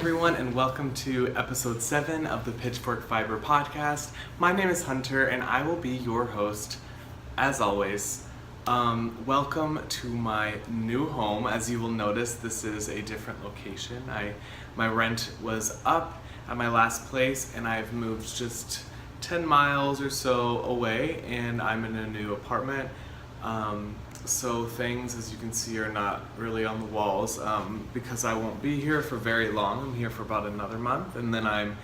everyone, and welcome to episode 7 of the Pitchfork Fiber Podcast. My name is Hunter, and I will be your host, as always. Welcome to my new home. As you will notice, this is a different location. My rent was up at my last place, and I've moved just 10 miles or so away, and I'm in a new apartment. So things, as you can see, are not really on the walls because I won't be here for very long. I'm here for about another month, and then I'm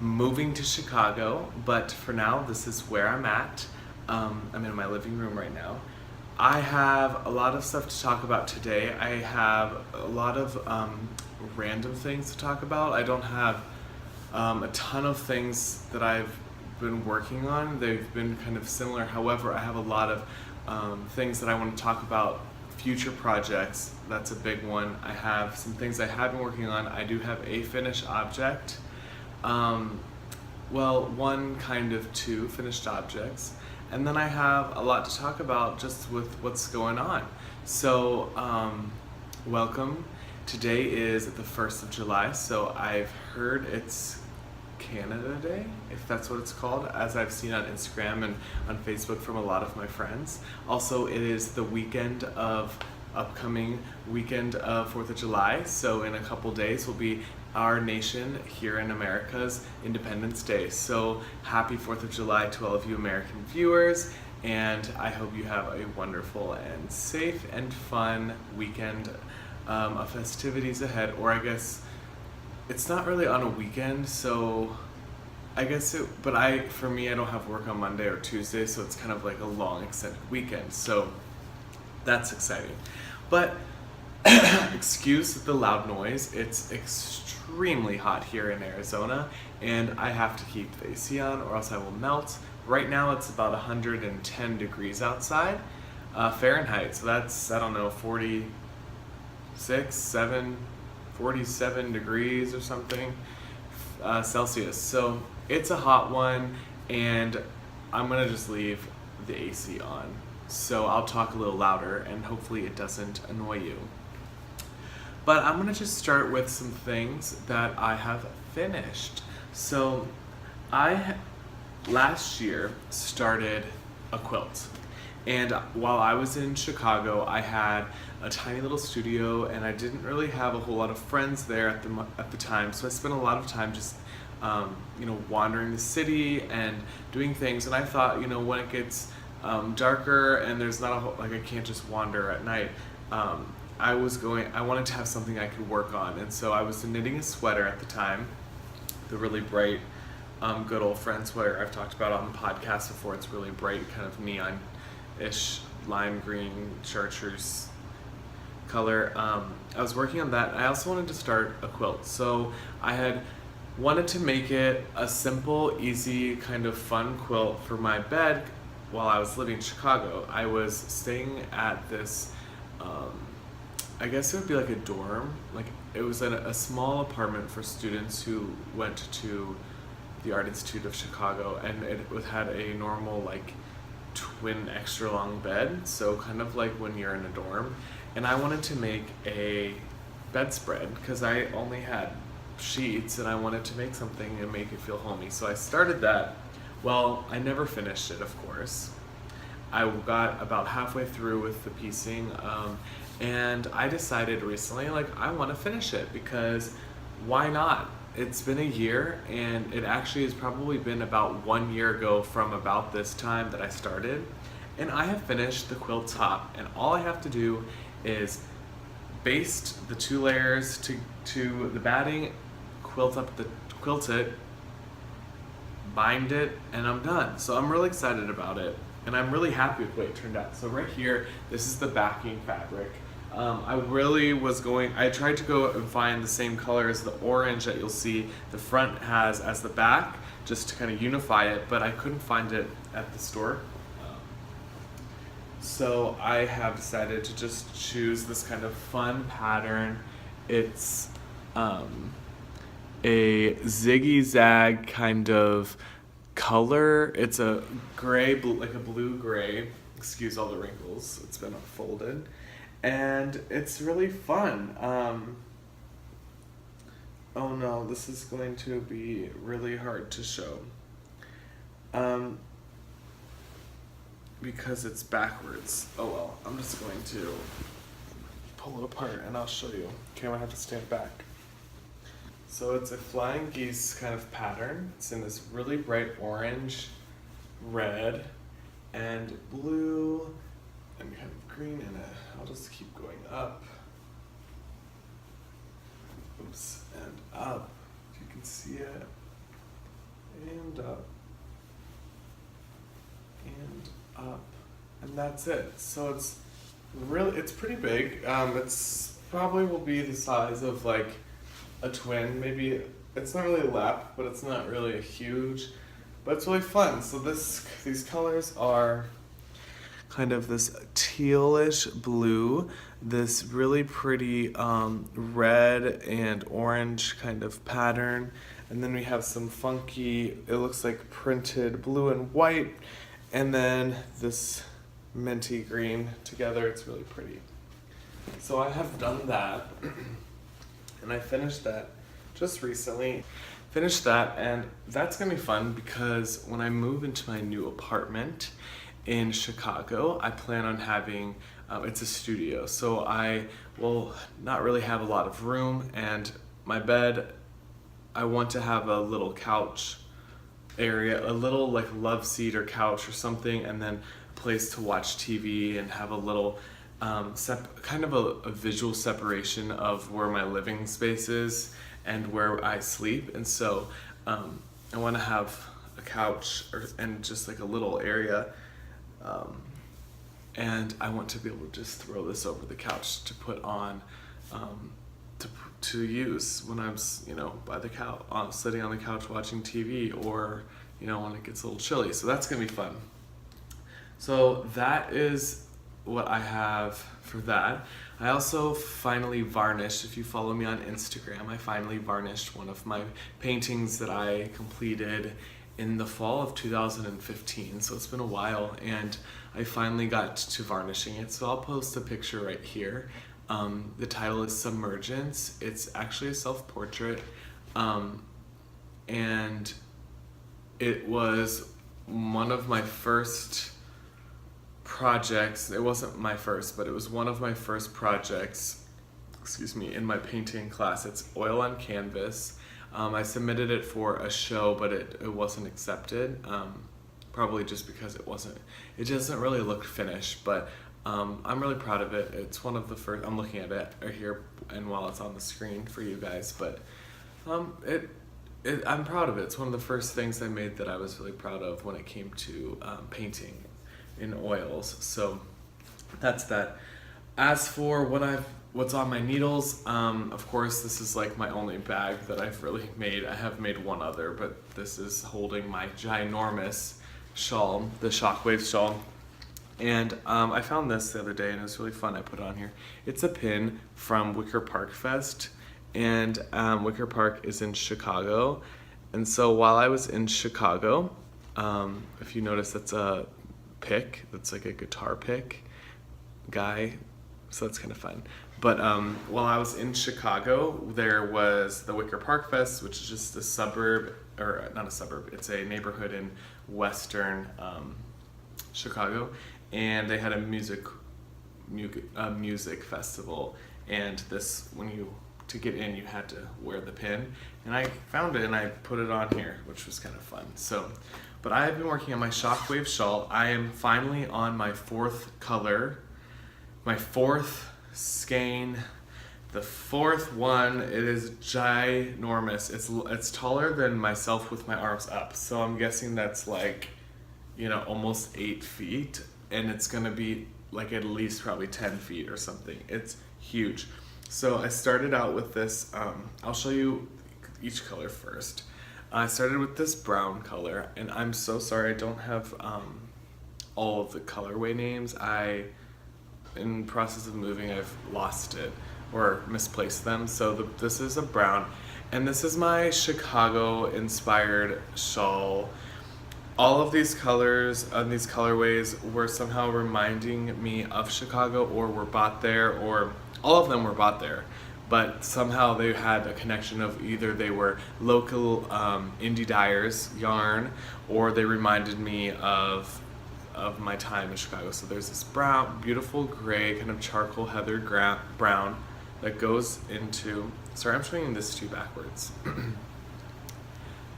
moving to Chicago. But for now, this is where I'm at. I'm in my living room right now. I have a lot of stuff to talk about today. I have a lot of random things to talk about. I don't have a ton of things that I've been working on. They've been kind of similar. However, I have a lot of things that I want to talk about, future projects. That's a big one. I have some things I have been working on. I do have a finished object. One kind of two finished objects. And then I have a lot to talk about just with what's going on. So, welcome. Today is the 1st of July, so I've heard it's Canada Day, if that's what it's called, as I've seen on Instagram and on Facebook from a lot of my friends. Also, it is the upcoming weekend of 4th of July, so in a couple days will be our nation here in America's Independence Day. So happy 4th of July to all of you American viewers, and I hope you have a wonderful and safe and fun weekend of festivities ahead, or I guess it's not really on a weekend, so I guess for me, I don't have work on Monday or Tuesday, so it's kind of like a long extended weekend, so that's exciting. But excuse the loud noise, it's extremely hot here in Arizona, and I have to keep the AC on or else I will melt. Right now it's about 110 degrees outside, Fahrenheit, so that's, 47 degrees or something, Celsius. So it's a hot one, and I'm gonna just leave the AC on. So I'll talk a little louder, and hopefully it doesn't annoy you. But I'm gonna just start with some things that I have finished. So I last year started a quilt. And while I was in Chicago, I had a tiny little studio, and I didn't really have a whole lot of friends there at the time. So I spent a lot of time just, wandering the city and doing things. And I thought, when it gets darker and there's not I can't just wander at night. I wanted to have something I could work on, and so I was knitting a sweater at the time, the really bright, good old friend sweater I've talked about on the podcast before. It's really bright, kind of neon-ish lime green chartreuse color. I was working on that. I also wanted to start a quilt, so I had wanted to make it a simple, easy, kind of fun quilt for my bed while I was living in Chicago. I was staying at this, I guess it would be like a dorm. It was a small apartment for students who went to the Art Institute of Chicago, and it had a normal twin extra long bed, so kind of like when you're in a dorm. And I wanted to make a bedspread because I only had sheets, and I wanted to make something and make it feel homey. So I started that. Well, I never finished it, of course. I got about halfway through with the piecing, and I decided recently, I want to finish it because why not? It's been a year, and it actually has probably been about 1 year ago from about this time that I started, and I have finished the quilt top, and all I have to do is baste the 2 layers to the batting, quilt it, bind it, and I'm done. So I'm really excited about it, and I'm really happy with the way it turned out. So right here, this is the backing fabric. I tried to go and find the same color as the orange that you'll see the front has as the back, just to kind of unify it, but I couldn't find it at the store. So I have decided to just choose this kind of fun pattern. It's a ziggy-zag kind of color. It's a gray, like a blue-gray. Excuse all the wrinkles. It's been folded. And it's really fun. Oh no, this is going to be really hard to show. Because it's backwards. Oh well, I'm just going to pull it apart and I'll show you. Okay, I'm gonna have to stand back. So it's a flying geese kind of pattern. It's in this really bright orange, red, and blue, and kind of green in it. I'll just keep going up. Oops, and up. If you can see it. And up. And up. And that's it. So it's pretty big. It's probably will be the size of like a twin. Maybe it's not really a lap, but it's not really a huge, but it's really fun. So these colors are kind of this tealish blue, this really pretty red and orange kind of pattern, and then we have some funky, it looks like printed blue and white, and then this minty green together. It's really pretty. So I have done that, and I finished that just recently. Finished that, and that's gonna be fun because when I move into my new apartment in Chicago, I plan on having, it's a studio, so I will not really have a lot of room, and my bed, I want to have a little couch area, a little like love seat or couch or something, and then a place to watch TV and have a little kind of a visual separation of where my living space is and where I sleep. And so I want to have a couch and just like a little area, and I want to be able to just throw this over the couch to put on to use when I'm by the couch, sitting on the couch watching TV, or when it gets a little chilly. So that's gonna be fun. So that is what I have for that. I also finally varnished, if you follow me on Instagram, I finally varnished one of my paintings that I completed in the fall of 2015. So it's been a while, and I finally got to varnishing it. So I'll post a picture right here. The title is Submergence. It's actually a self-portrait, and it was one of my first projects. It wasn't my first, but it was one of my first projects, in my painting class. It's oil on canvas. I submitted it for a show, but it wasn't accepted, probably just because it doesn't really look finished, but I'm really proud of it. It's one of the first, I'm looking at it right here, and while it's on the screen for you guys, but I'm proud of it. It's one of the first things I made that I was really proud of when it came to painting in oils. So that's that. As for what's on my needles, of course this is like my only bag that I've really made. I have made one other, but this is holding my ginormous shawl, the Shockwave shawl. And I found this the other day, and it was really fun. I put it on here. It's a pin from Wicker Park Fest, and Wicker Park is in Chicago. And so while I was in Chicago, if you notice, that's a pick, that's like a guitar pick guy, so that's kind of fun. But while I was in Chicago, there was the Wicker Park Fest, which is just a suburb, or not a suburb, it's a neighborhood in western Chicago, and they had a music festival, and to get in you had to wear the pin, and I found it and I put it on here, which was kind of fun. So, but I have been working on my Shockwave shawl. I am finally on my fourth color, my fourth skein, the fourth one. It is ginormous. It's taller than myself with my arms up, so I'm guessing that's like almost 8 feet, and it's gonna be like at least probably 10 feet or something. It's huge. So I started out with this, I'll show you each color first. I started with this brown color, and I'm so sorry I don't have all of the colorway names. In the process of moving, I've lost it or misplaced them. So this is a brown, and this is my Chicago inspired shawl. All of these colors and these colorways were somehow reminding me of Chicago, or were bought there, or all of them were bought there. but somehow they had a connection of either they were local indie dyers yarn, or they reminded me of my time in Chicago. So there's this brown, beautiful gray, kind of charcoal heather brown that goes into, sorry, I'm showing this to you backwards,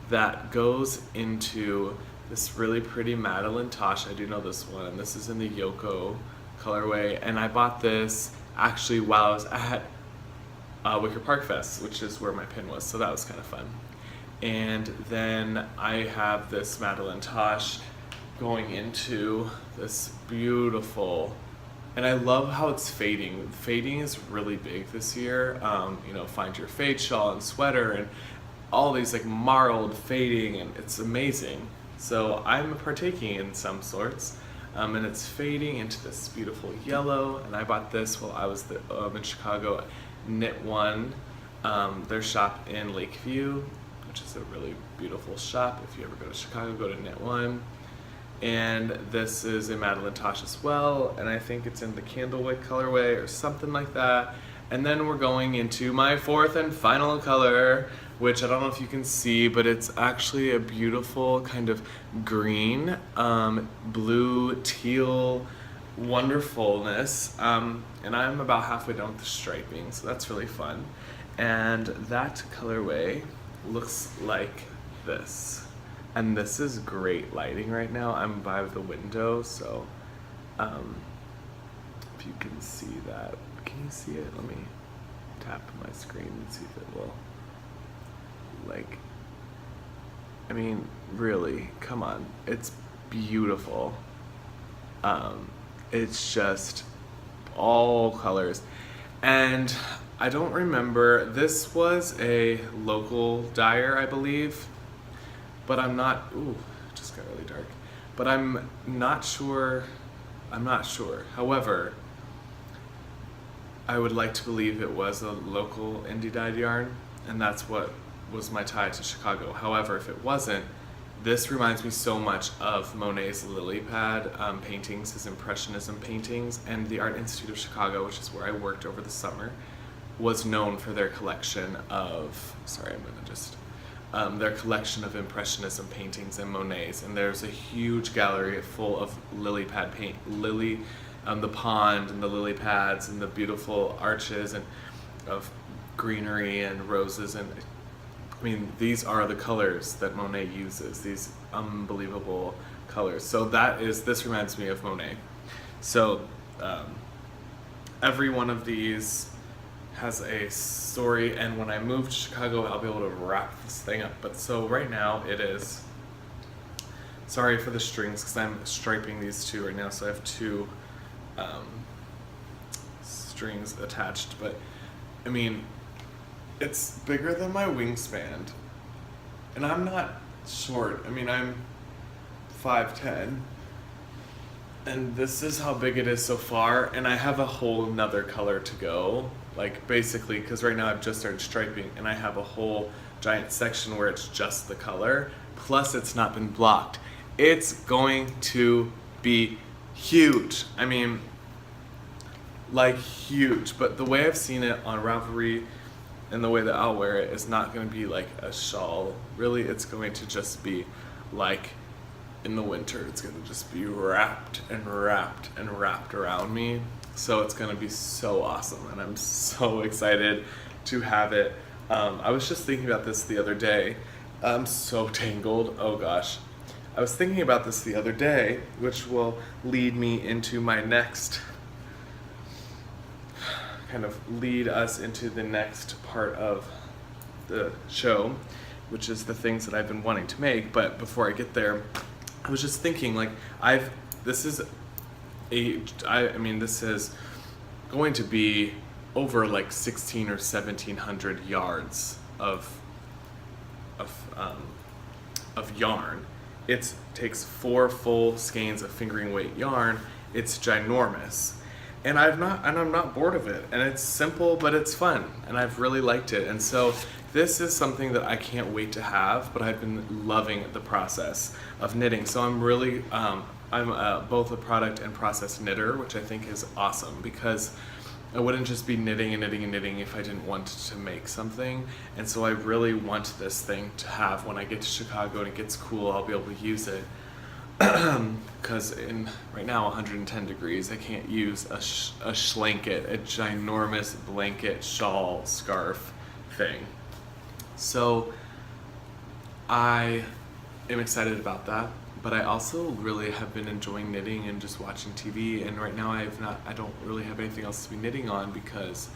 that goes into this really pretty Madeline Tosh. I do know this one, and this is in the Yoko colorway, and I bought this actually while I was at Wicker Park Fest, which is where my pin was, so that was kind of fun. And then I have this Madeline Tosh going into this beautiful, and I love how it's fading. Fading is really big this year. Find your fade shawl and sweater and all these like marled fading, and it's amazing. So I'm partaking in some sorts, and it's fading into this beautiful yellow. And I bought this while I was in Chicago, Knit One, their shop in Lakeview, which is a really beautiful shop. If you ever go to Chicago, go to Knit One. And this is a Madeline Tosh as well, and I think it's in the Candlewick colorway or something like that. And then we're going into my fourth and final color, which I don't know if you can see, but it's actually a beautiful kind of green, blue, teal wonderfulness. And I'm about halfway done with the striping, so that's really fun. And that colorway looks like this. And this is great lighting right now. I'm by the window, so if you can see that. Can you see it? Let me tap my screen and see if it will. Really, come on. It's beautiful. It's just all colors. And I don't remember, this was a local dyer, I believe. But I'm not, it just got really dark. But I'm not sure. However, I would like to believe it was a local indie dyed yarn, and that's what was my tie to Chicago. However, if it wasn't, this reminds me so much of Monet's lily pad paintings, his Impressionism paintings, and the Art Institute of Chicago, which is where I worked over the summer, was known for their collection of, their collection of Impressionism paintings and Monets, and there's a huge gallery full of lily pad paint, the pond and the lily pads and the beautiful arches and of greenery and roses, and these are the colors that Monet uses, these unbelievable colors. So this reminds me of Monet. So every one of these has a story, and when I move to Chicago, I'll be able to wrap this thing up. But so right now it is, sorry for the strings because I'm striping these two right now, so I have two strings attached, but it's bigger than my wingspan, and I'm not short. I'm 5'10", and this is how big it is so far, and I have a whole nother color to go. Basically, because right now I've just started striping, and I have a whole giant section where it's just the color, plus it's not been blocked. It's going to be huge. Huge, but the way I've seen it on Ravelry and the way that I'll wear it is not going to be like a shawl. Really, it's going to just be like in the winter, it's going to just be wrapped and wrapped and wrapped around me. So it's going to be so awesome, and I'm so excited to have it. I was just thinking about this the other day. I'm so tangled. Oh gosh. I was thinking about this the other day, which will lead me into my next, lead us into the next part of the show, which is the things that I've been wanting to make. But before I get there, I was just thinking, this is going to be over 16 or 1700 yards of yarn. It takes 4 full skeins of fingering weight yarn. It's ginormous, and I'm not bored of it. And it's simple, but it's fun, and I've really liked it. And so this is something that I can't wait to have. But I've been loving the process of knitting. So I'm really I'm both a product and process knitter, which I think is awesome, because I wouldn't just be knitting and knitting and knitting if I didn't want to make something. And so I really want this thing to have, when I get to Chicago and it gets cool, I'll be able to use it. Because in right now 110 degrees, I can't use a schlanket, a ginormous blanket, shawl, scarf thing. So I am excited about that. But I also really have been enjoying knitting and just watching TV, and right now I don't really have anything else to be knitting on because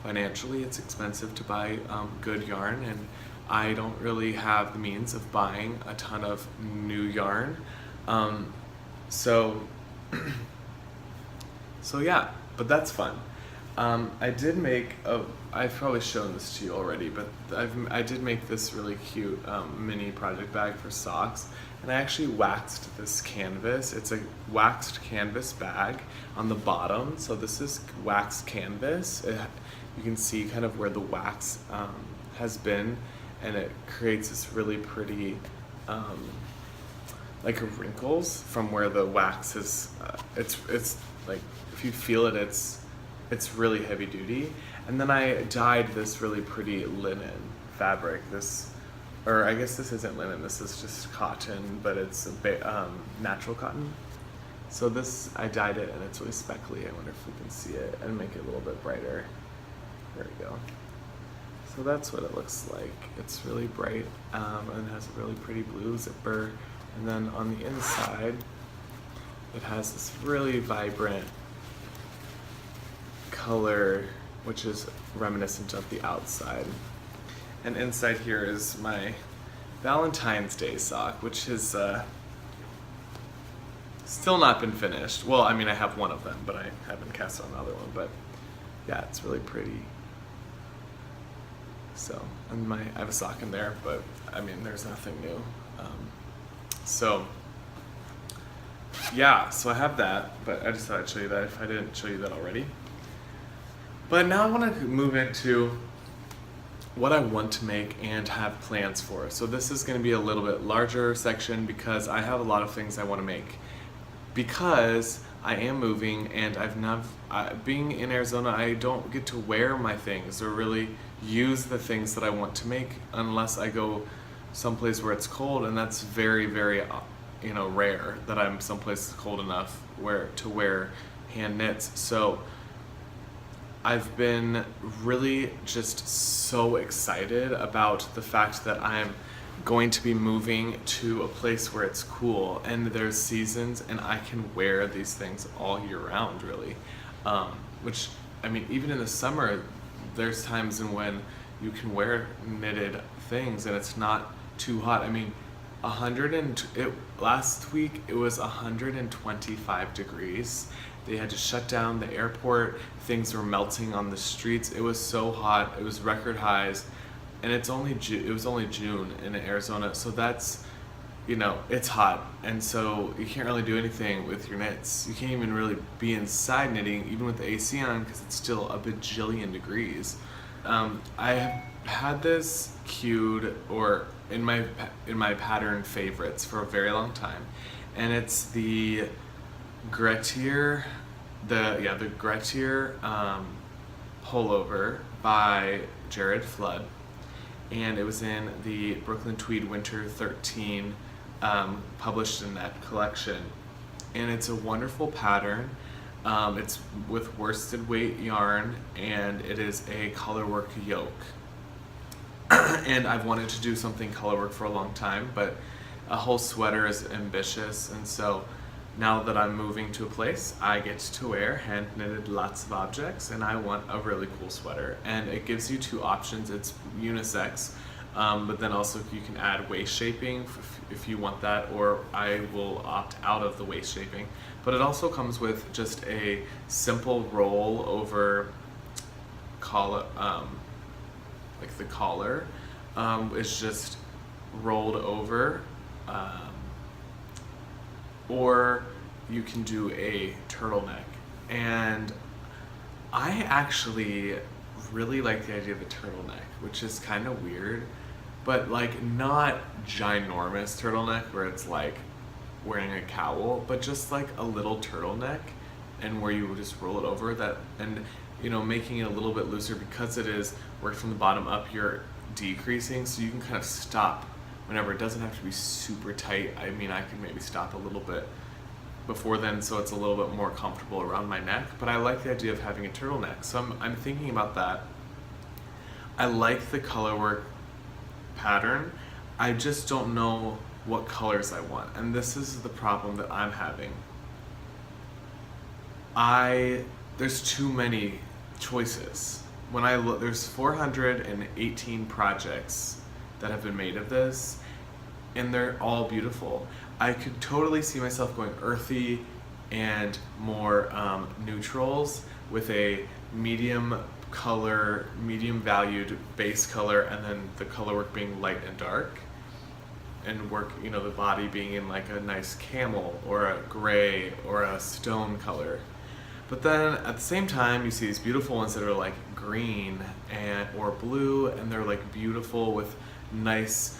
financially it's expensive to buy good yarn, and I don't really have the means of buying a ton of new yarn. So yeah, but that's fun. I did make I've probably shown this to you already, but I did make this really cute mini project bag for socks, and I actually waxed this canvas. It's a waxed canvas bag on the bottom, so this is waxed canvas. You can see kind of where the wax has been, and it creates this really pretty like wrinkles from where the wax is. It's like, if you feel it, it's really heavy duty. And then I dyed this really pretty linen fabric. Or I guess this isn't linen, this is just cotton, but it's natural cotton. So I dyed it, and it's really speckly. I wonder if we can see it and make it a little bit brighter. There we go. So that's what it looks like. It's really bright, and has a really pretty blue zipper. And then on the inside, it has this really vibrant color, which is reminiscent of the outside. And inside here is my Valentine's Day sock, which has still not been finished. Well, I mean, I have one of them, but I haven't cast on the other one. But yeah, it's really pretty. So, and I have a sock in there, but I mean, there's nothing new. So yeah, so I have that, but I just thought I'd show you that if I didn't show you that already. But now I want to move into what I want to make and have plans for. So this is going to be a little bit larger section because I have a lot of things I want to make. Because I am moving, and being in Arizona, I don't get to wear my things or really use the things that I want to make unless I go someplace where it's cold, and that's very, very rare that I'm someplace cold enough to wear hand knits. So I've been really just so excited about the fact that I'm going to be moving to a place where it's cool and there's seasons, and I can wear these things all year round, really. Which, I mean, even in the summer, there's times when you can wear knitted things and it's not too hot. I mean, last week it was 125 degrees. They had to shut down the airport. Things were melting on the streets. It was so hot. It was record highs, and it was only June in Arizona. So that's, it's hot, and so you can't really do anything with your knits. You can't even really be inside knitting, even with the AC on, because it's still a bajillion degrees. I have had this queued or in my pattern favorites for a very long time, and it's the Gretier, the Gretier pullover by Jared Flood, and it was in the Brooklyn Tweed Winter 13, published in that collection, and it's a wonderful pattern. It's with worsted weight yarn, and it is a colorwork yoke. And I've wanted to do something colorwork for a long time, but a whole sweater is ambitious, and so now that I'm moving to a place, I get to wear hand knitted lots of objects, and I want a really cool sweater. And it gives you two options. It's unisex, but then also you can add waist shaping if you want that, or I will opt out of the waist shaping. But it also comes with just a simple roll over collar, like the collar is just rolled over, or you can do a turtleneck. And I actually really like the idea of a turtleneck, which is kind of weird, but like not ginormous turtleneck where it's like wearing a cowl, but just like a little turtleneck, and where you would just roll it over that. And making it a little bit looser because it is worked from the bottom up, you're decreasing, so you can kind of stop whenever. It doesn't have to be super tight. I mean, I can maybe stop a little bit before then so it's a little bit more comfortable around my neck, but I like the idea of having a turtleneck, so I'm thinking about that. I like the colorwork pattern. I just don't know what colors I want, and this is the problem that I'm having. There's too many choices. When I look, there's 418 projects that have been made of this, and they're all beautiful. I could totally see myself going earthy and more neutrals with a medium color, medium valued base color, and then the color work being light and dark, and work, the body being in like a nice camel or a gray or a stone color. But then at the same time, you see these beautiful ones that are like green or blue, and they're like beautiful with nice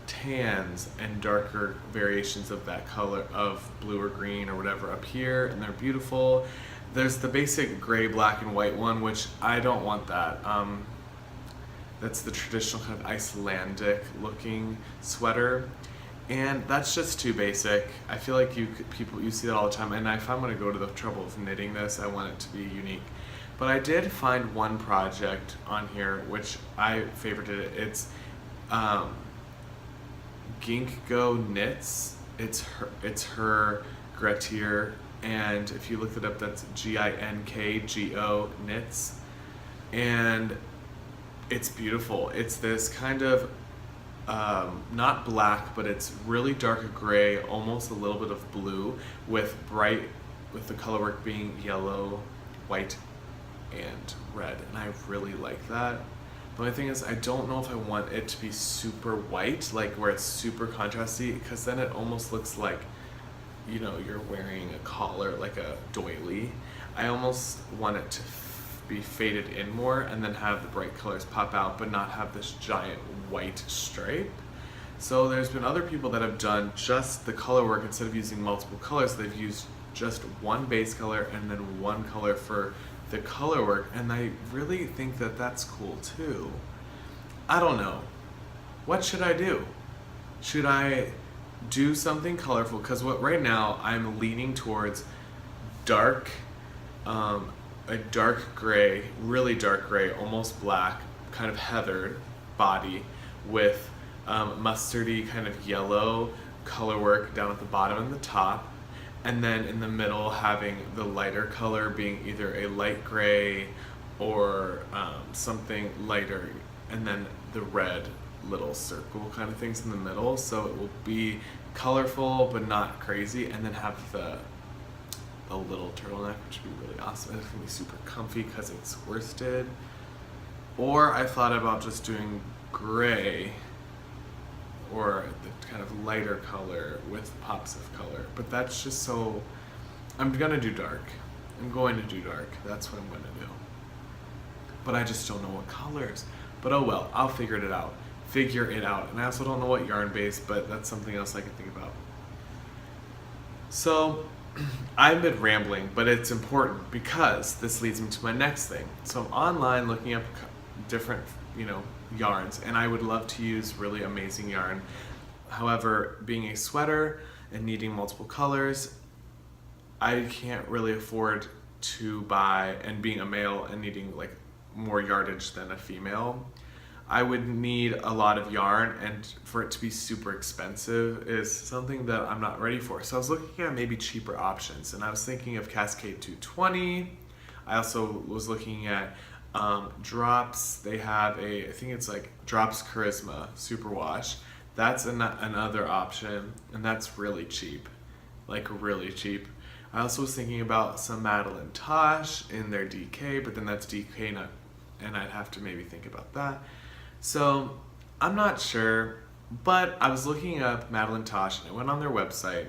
tans and darker variations of that color of blue or green or whatever up here, and they're beautiful. There's the basic gray, black, and white one, which I don't want that. That's the traditional kind of Icelandic looking sweater, and that's just too basic. I feel like you see that all the time, and if I'm going to go to the trouble of knitting this, I want it to be unique. But I did find one project on here which I favorited. It's Ginkgo Knits. It's her Gretier, and if you look it up, that's Ginkgo Knits, and it's beautiful. It's this kind of not black, but it's really dark gray, almost a little bit of blue, with the color work being yellow, white, and red, and I really like that. The only thing is, I don't know if I want it to be super white, like where it's super contrasty, because then it almost looks like, you're wearing a collar, like a doily. I almost want it to be faded in more and then have the bright colors pop out, but not have this giant white stripe. So there's been other people that have done just the color work. Instead of using multiple colors, they've used just one base color and then one color for the color work, and I really think that that's cool too. I don't know. What should I do? Should I do something colorful? Because right now I'm leaning towards dark, a dark gray, really dark gray, almost black, kind of heathered body with mustardy kind of yellow color work down at the bottom and the top, and then in the middle having the lighter color being either a light gray or something lighter, and then the red little circle kind of things in the middle, so it will be colorful but not crazy, and then have the little turtleneck, which would be really awesome. It's gonna be super comfy because it's worsted. Or I thought about just doing gray or the kind of lighter color with pops of color, but that's just so. I'm gonna do dark. I'm going to do dark. That's what I'm gonna do. But I just don't know what colors. But oh well, I'll figure it out. And I also don't know what yarn base, but that's something else I can think about. So I've been rambling, but it's important because this leads me to my next thing. So I'm online looking up different, yarns, and I would love to use really amazing yarn. However, being a sweater and needing multiple colors, I can't really afford to buy, and being a male and needing like more yardage than a female, I would need a lot of yarn, and for it to be super expensive is something that I'm not ready for. So I was looking at maybe cheaper options, and I was thinking of Cascade 220. I also was looking at Drops. They have I think it's like Drops Charisma Superwash. That's another option, and that's really cheap, like really cheap. I also was thinking about some Madeline Tosh in their DK, but then that's DK not, and I'd have to maybe think about that. So I'm not sure, but I was looking up Madeline Tosh, and I went on their website,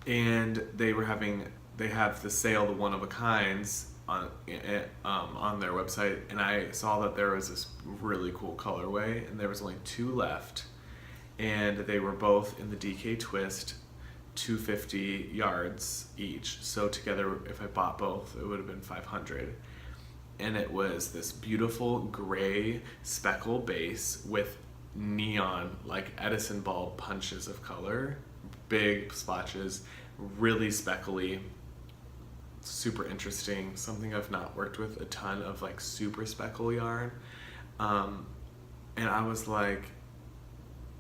and they have the sale, the one of a kinds on their website, and I saw that there was this really cool colorway, and there was only 2 left, and they were both in the DK twist. 250 yards each. So together, if I bought both, it would have been 500. And it was this beautiful gray speckle base with neon, like Edison bulb punches of color, big splotches, really speckly, super interesting, something I've not worked with a ton of, like super speckle yarn. And I was like,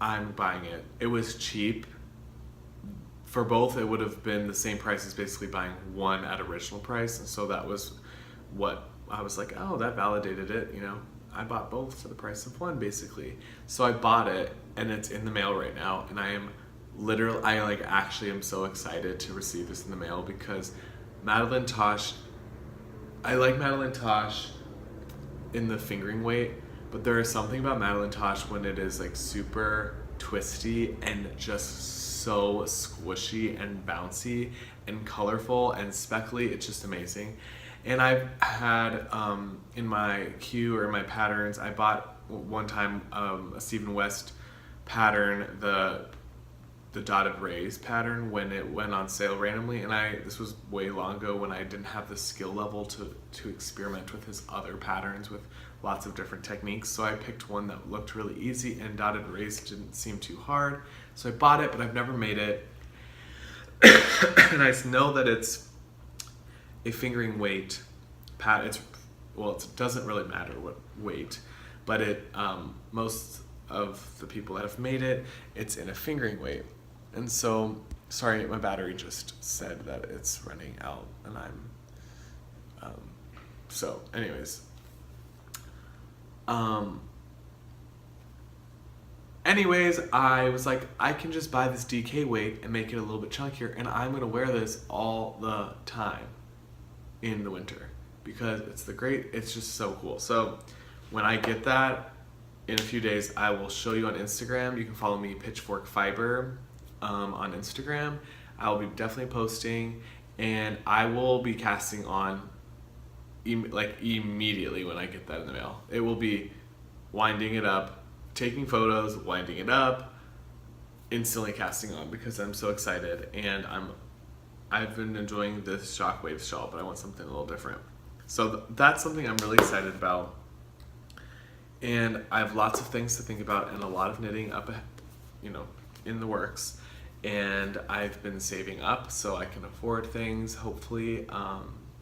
I'm buying it. It was cheap. For both, it would have been the same price as basically buying one at original price. And so that was what I was like, oh, that validated it. I bought both for the price of one, basically. So I bought it, and it's in the mail right now. And I actually am so excited to receive this in the mail, because Madeline Tosh, I like Madeline Tosh in the fingering weight, but there is something about Madeline Tosh when it is like super twisty and just so squishy and bouncy and colorful and speckly. It's just amazing. And I've had in my queue or in my patterns, I bought one time a Stephen West pattern, the dotted rays pattern, when it went on sale randomly. And this was way long ago when I didn't have the skill level to experiment with his other patterns with lots of different techniques. So I picked one that looked really easy, and dotted rays didn't seem too hard. So I bought it, but I've never made it. And I know that it's a fingering weight pattern. It doesn't really matter what weight, but most of the people that have made it, it's in a fingering weight. And so, sorry, my battery just said that it's running out, and so anyways. I was like, I can just buy this DK weight and make it a little bit chunkier, and I'm gonna wear this all the time in the winter, because it's just so cool. So when I get that in a few days, I will show you on Instagram. You can follow me, Pitchfork Fiber, on Instagram. I will be definitely posting, and I will be casting on immediately when I get that in the mail. It will be winding it up, taking photos, winding it up, instantly casting on, because I'm so excited. And I've been enjoying this shockwave shawl, but I want something a little different. So that's something I'm really excited about. And I have lots of things to think about, and a lot of knitting up, in the works. And I've been saving up so I can afford things, hopefully.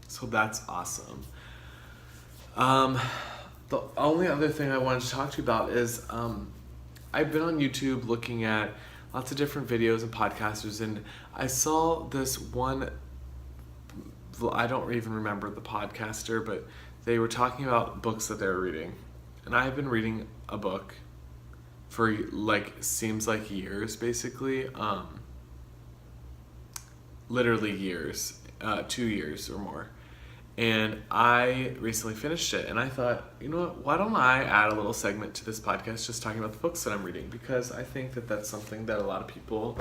So that's awesome. The only other thing I wanted to talk to you about is I've been on YouTube looking at lots of different videos and podcasters, and I saw this one, I don't even remember the podcaster, but they were talking about books that they were reading. And I've been reading a book for seems like years, basically. Literally years, 2 years or more. And I recently finished it, and I thought, you know what, why don't I add a little segment to this podcast just talking about the books that I'm reading, because I think that that's something that a lot of people,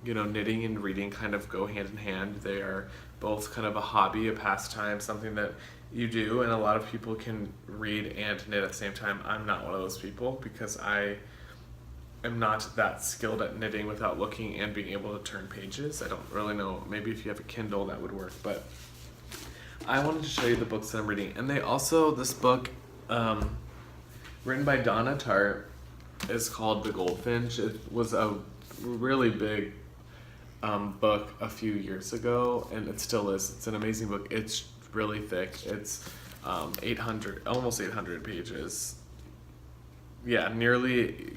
knitting and reading kind of go hand in hand. They are both kind of a hobby, a pastime, something that you do, and a lot of people can read and knit at the same time. I'm not one of those people, because I am not that skilled at knitting without looking and being able to turn pages. I don't really know, maybe if you have a Kindle that would work, but I wanted to show you the books that I'm reading. And this book, written by Donna Tartt, is called The Goldfinch. It was a really big book a few years ago, and it still is. It's an amazing book. It's really thick. It's almost 800 pages. Yeah, nearly,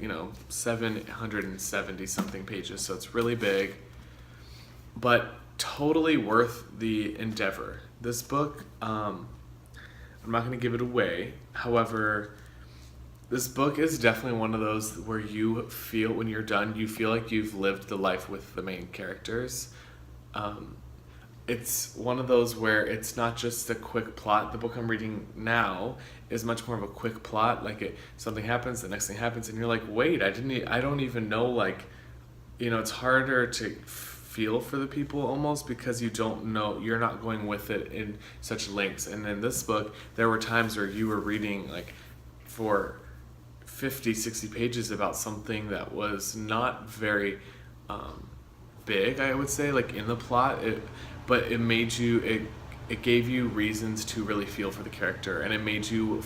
770 something pages. So it's really big, but totally worth the endeavor. This book, I'm not going to give it away. However, this book is definitely one of those where you feel, when you're done, you feel like you've lived the life with the main characters. It's one of those where it's not just a quick plot. The book I'm reading now is much more of a quick plot. Something happens, the next thing happens, and you're like, wait, I don't even know, it's harder to feel for the people almost, because you don't know, you're not going with it in such lengths. And in this book, there were times where you were reading for 50, 60 pages about something that was not very big, I would say, like in the plot. But it made you it gave you reasons to really feel for the character, and it made you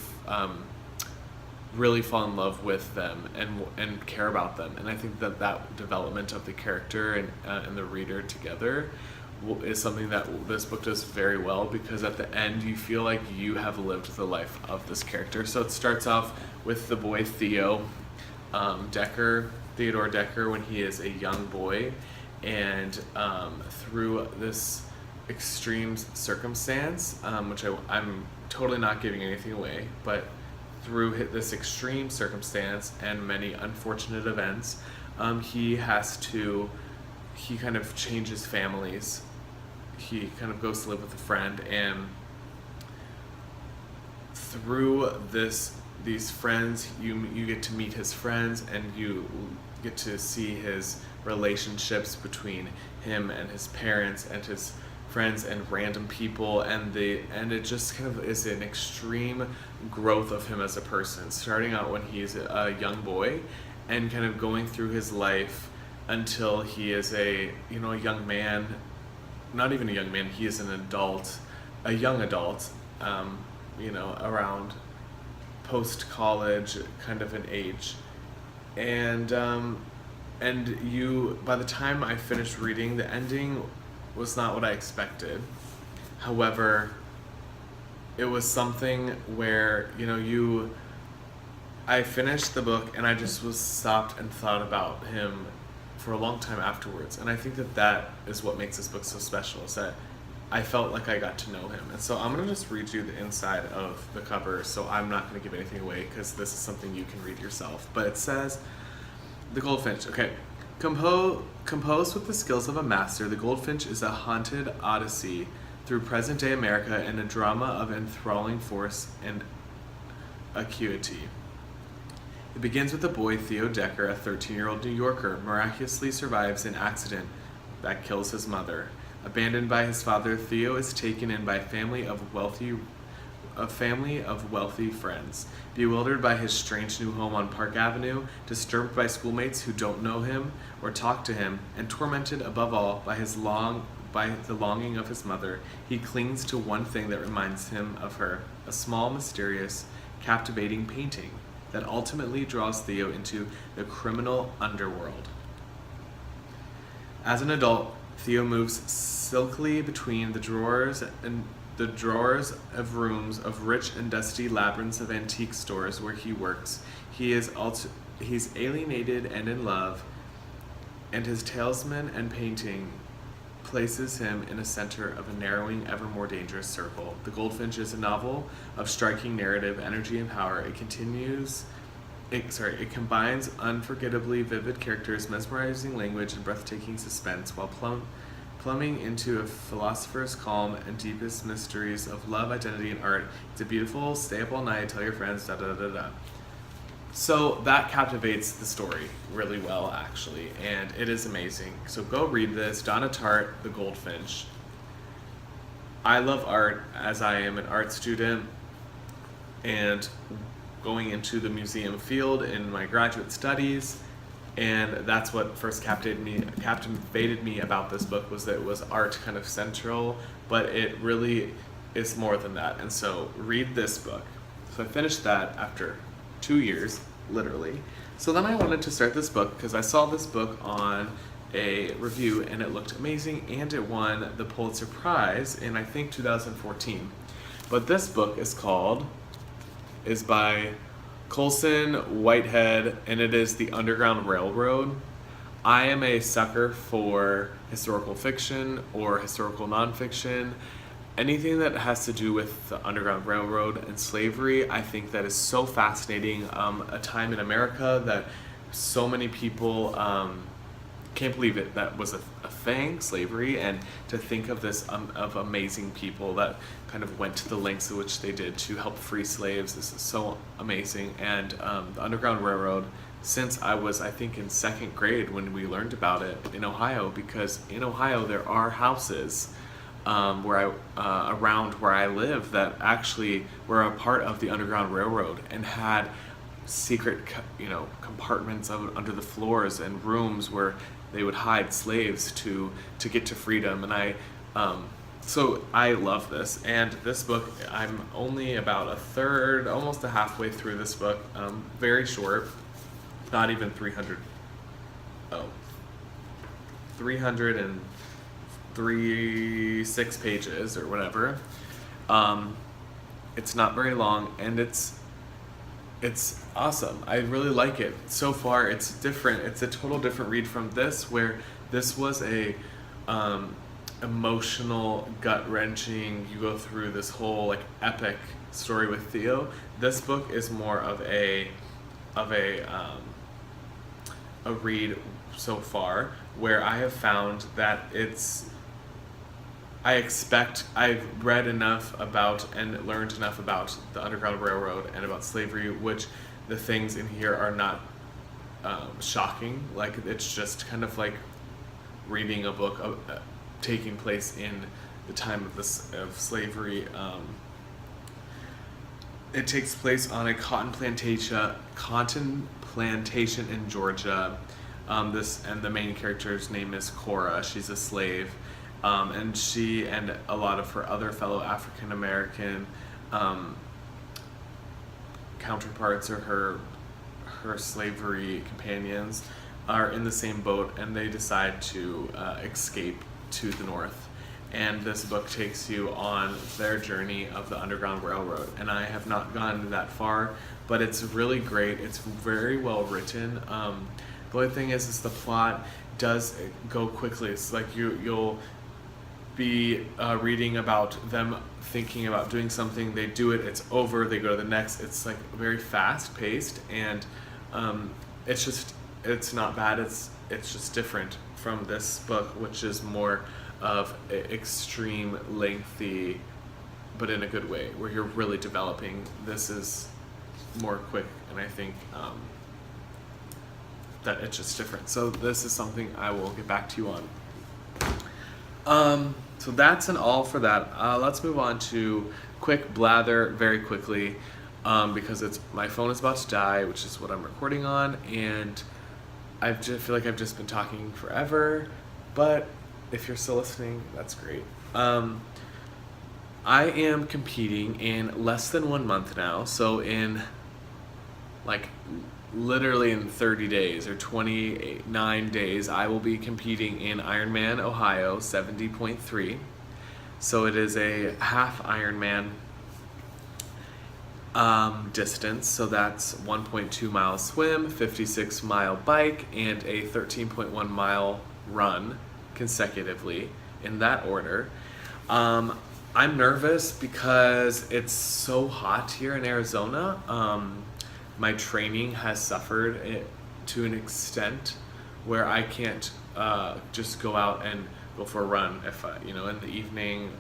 really fall in love with them and care about them. And I think that development of the character and the reader together is something that this book does very well, because at the end you feel like you have lived the life of this character. So it starts off with the boy Theodore Decker, when he is a young boy, and through this extreme circumstance, which I'm totally not giving anything away, but through this extreme circumstance and many unfortunate events, he kind of changes families. He kind of goes to live with a friend, and through these friends, you get to meet his friends, and you get to see his relationships between him and his parents and his friends and random people, and it just kind of is an extreme growth of him as a person, starting out when he's a young boy and kind of going through his life until he is a young man. Not even a young man, he is a young adult, around post-college kind of an age. And by the time I finished reading, the ending was not what I expected. However, it was something where, I finished the book and I just was stopped and thought about him for a long time afterwards. And I think that is what makes this book so special, is that I felt like I got to know him. And so I'm going to just read you the inside of the cover, so I'm not going to give anything away, because this is something you can read yourself. But it says, The Goldfinch. Okay. Composed with the skills of a master, The Goldfinch is a haunted odyssey through present-day America and a drama of enthralling force and acuity. It begins with the boy Theo Decker, a 13-year-old New Yorker, miraculously survives an accident that kills his mother. Abandoned by his father, Theo is taken in by a family of wealthy friends. Bewildered by his strange new home on Park Avenue, disturbed by schoolmates who don't know him or talk to him, and tormented above all by the longing of his mother, he clings to one thing that reminds him of her: a small, mysterious, captivating painting that ultimately draws Theo into the criminal underworld. As an adult, Theo moves silkily between the drawers of rooms of rich and dusty labyrinths of antique stores where he works. He's alienated and in love, and his talisman and painting places him in the center of a narrowing, ever more dangerous circle. The Goldfinch is a novel of striking narrative, energy, and power. It combines unforgettably vivid characters, mesmerizing language, and breathtaking suspense, while plumbing into a philosopher's calm and deepest mysteries of love, identity, and art. It's a beautiful, stay up all night, tell your friends, da-da-da-da-da. So that captivates the story really well, actually, and it is amazing. So go read this. Donna Tartt, The Goldfinch. I love art, as I am an art student, and going into the museum field in my graduate studies, and that's what first captivated me about this book, was that it was art kind of central, but it really is more than that. And so read this book. So I finished that after 2 years, literally. So then I wanted to start this book because I saw this book on a review and it looked amazing, and it won the Pulitzer Prize in, I think, 2014. But this book is by Colson Whitehead, and it is The Underground Railroad. I am a sucker for historical fiction or historical nonfiction. Anything that has to do with the Underground Railroad and slavery, I think that is so fascinating. A time in America that so many people can't believe it, that was a thing, slavery, and to think of this of amazing people that kind of went to the lengths in which they did to help free slaves. This is so amazing. And the Underground Railroad, since I was, I think, in second grade when we learned about it in Ohio, because in Ohio there are houses around where I live that actually were a part of the Underground Railroad and had secret, compartments under the floors and rooms where they would hide slaves to get to freedom. And so I love this. And this book, I'm only about a third, almost a halfway through this book. Very short, not even 306 pages or whatever. It's not very long, and it's awesome. I really like it. So far, it's different. It's a total different read from this, where this was a emotional, gut-wrenching, you go through this whole like epic story with Theo. This book is more of a read so far, where I have found that I've read enough about and learned enough about the Underground Railroad and about slavery, which the things in here are not shocking. Like, it's just kind of like reading a book taking place in the time of slavery. It takes place on a cotton plantation in Georgia. And the main character's name is Cora. She's a slave. And she and a lot of her other fellow African American counterparts, or her slavery companions, are in the same boat, and they decide to escape to the north. And this book takes you on their journey of the Underground Railroad. And I have not gone that far, but it's really great. It's very well written. The only thing is the plot does go quickly. It's like you'll be reading about them thinking about doing something, they do it, it's over, they go to the next. It's like very fast paced, and it's not bad. It's just different from this book, which is more of extreme lengthy, but in a good way, where you're really developing. This is more quick, and I think that it's just different. So this is something I will get back to you on. So that's an all for that. Let's move on to quick blather very quickly, because my phone is about to die, which is what I'm recording on, and I just feel like I've just been talking forever, but if you're still listening, that's great. I am competing in less than 1 month now, so in literally in 30 days or 29 days, I will be competing in Ironman, Ohio, 70.3. So it is a half Ironman distance. So that's 1.2 mile swim, 56 mile bike, and a 13.1 mile run consecutively in that order. I'm nervous because it's so hot here in Arizona. My training has suffered to an extent where I can't just go out and go for a run if in the evening.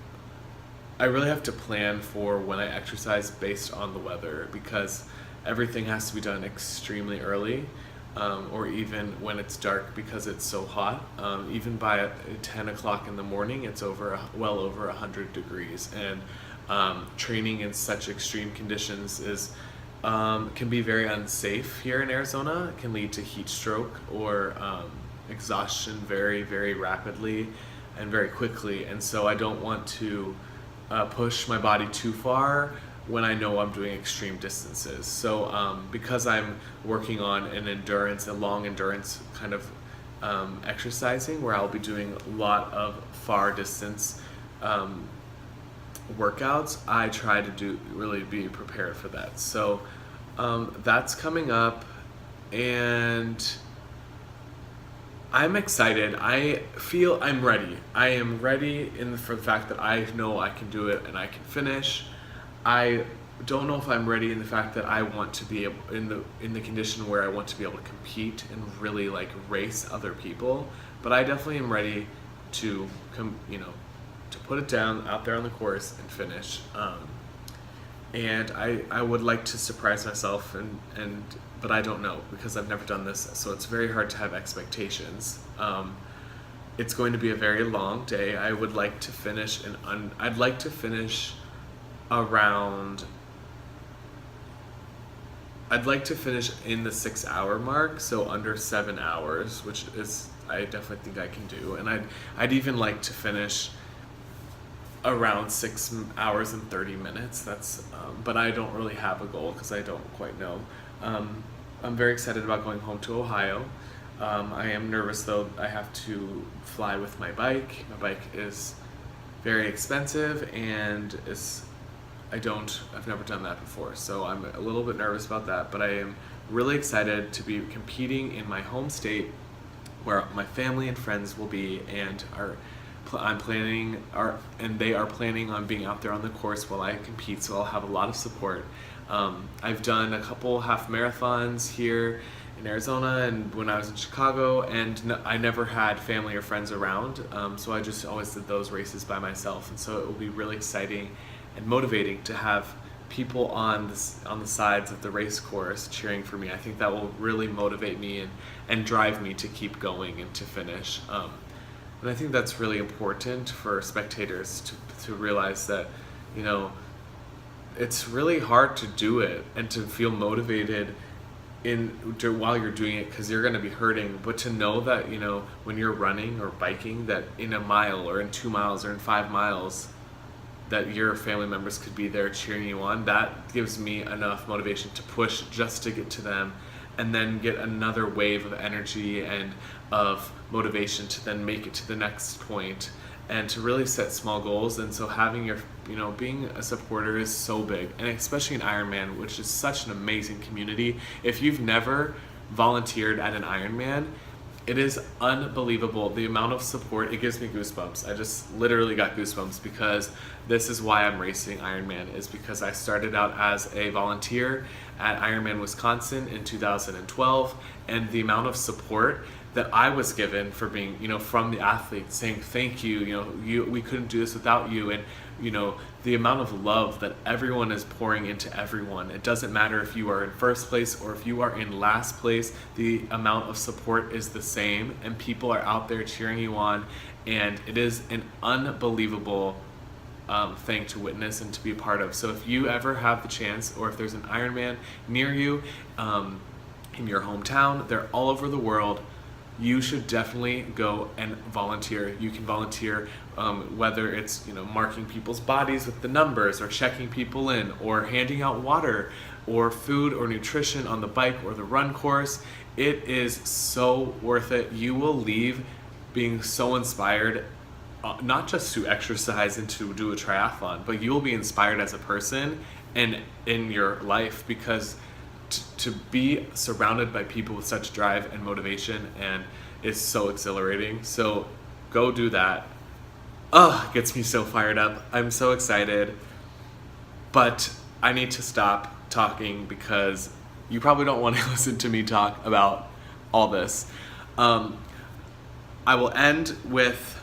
I really have to plan for when I exercise based on the weather, because everything has to be done extremely early, or even when it's dark, because it's so hot. Even by 10 o'clock in the morning, it's well over 100 degrees, and training in such extreme conditions can be very unsafe here in Arizona. It can lead to heat stroke or exhaustion very, very rapidly and very quickly. And so I don't want to push my body too far when I know I'm doing extreme distances. So because I'm working on a long endurance kind of exercising, where I'll be doing a lot of far distance workouts, I try to really be prepared for that. So that's coming up, and I'm excited. I feel I'm ready. I am ready for the fact that I know I can do it and I can finish. I don't know if I'm ready in the fact that I want to be in the condition where I want to be able to compete and really race other people, but I definitely am ready to to put it down out there on the course and finish. And I would like to surprise myself, but I don't know, because I've never done this, so it's very hard to have expectations. It's going to be a very long day. I would like to finish I'd like to finish around. I'd like to finish in the 6 hour mark, so under 7 hours, which is I definitely think I can do. And I'd even like to finish around 6 hours and 30 minutes. That's but I don't really have a goal because I don't quite know. I'm very excited about going home to Ohio. I am nervous though. I have to fly with my bike. My bike is very expensive and I've never done that before, so I'm a little bit nervous about that, but I am really excited to be competing in my home state where my family and friends will be, and they are planning on being out there on the course while I compete, so I'll have a lot of support. I've done a couple half marathons here in Arizona and when I was in Chicago, and I never had family or friends around, so I just always did those races by myself, and so it will be really exciting and motivating to have people on the sides of the race course cheering for me. I think that will really motivate me and drive me to keep going and to finish. And I think that's really important for spectators to realize that, it's really hard to do it and to feel motivated while you're doing it, because you're going to be hurting, but to know that when you're running or biking, that in a mile or in 2 miles or in 5 miles that your family members could be there cheering you on, that gives me enough motivation to push just to get to them, and then get another wave of energy and of motivation to then make it to the next point, and to really set small goals. And so having being a supporter is so big, and especially in Ironman, which is such an amazing community. If you've never volunteered at an Ironman, it is unbelievable the amount of support. It gives me goosebumps. I just literally got goosebumps, because this is why I'm racing Ironman, is because I started out as a volunteer at Ironman Wisconsin in 2012, and the amount of support that I was given for being, from the athletes saying thank you, we couldn't do this without you, and the amount of love that everyone is pouring into everyone. It doesn't matter if you are in first place or if you are in last place, the amount of support is the same, and people are out there cheering you on, and it is an unbelievable thing to witness and to be a part of. So if you ever have the chance, or if there's an Ironman near you, in your hometown, they're all over the world, you should definitely go and volunteer. You can volunteer whether it's marking people's bodies with the numbers, or checking people in, or handing out water or food or nutrition on the bike or the run course. It is so worth it. You will leave being so inspired, not just to exercise and to do a triathlon, but you will be inspired as a person and in your life, because to be surrounded by people with such drive and motivation and is so exhilarating. So go do that. It gets me so fired up. I'm so excited, but I need to stop talking because you probably don't want to listen to me talk about all this. I will end with,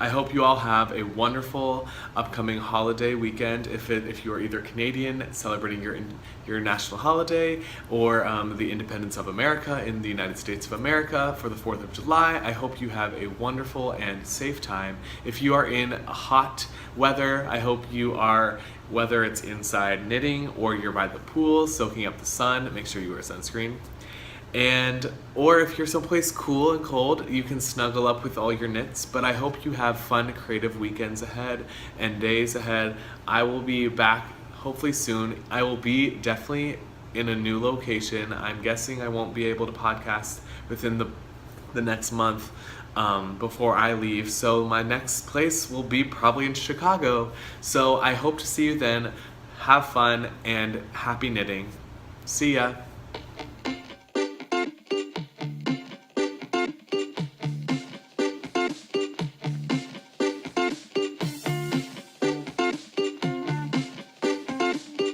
I hope you all have a wonderful upcoming holiday weekend. If you are either Canadian celebrating your national holiday, or the independence of America in the United States of America for the 4th of July, I hope you have a wonderful and safe time. If you are in hot weather, I hope you are, whether it's inside knitting or you're by the pool soaking up the sun, make sure you wear sunscreen. Or if you're someplace cool and cold, you can snuggle up with all your knits. But I hope you have fun, creative weekends ahead and days ahead. I will be back hopefully soon. I will be definitely in a new location. I'm guessing I won't be able to podcast within the next month before I leave. So my next place will be probably in Chicago. So I hope to see you then. Have fun and happy knitting. See ya.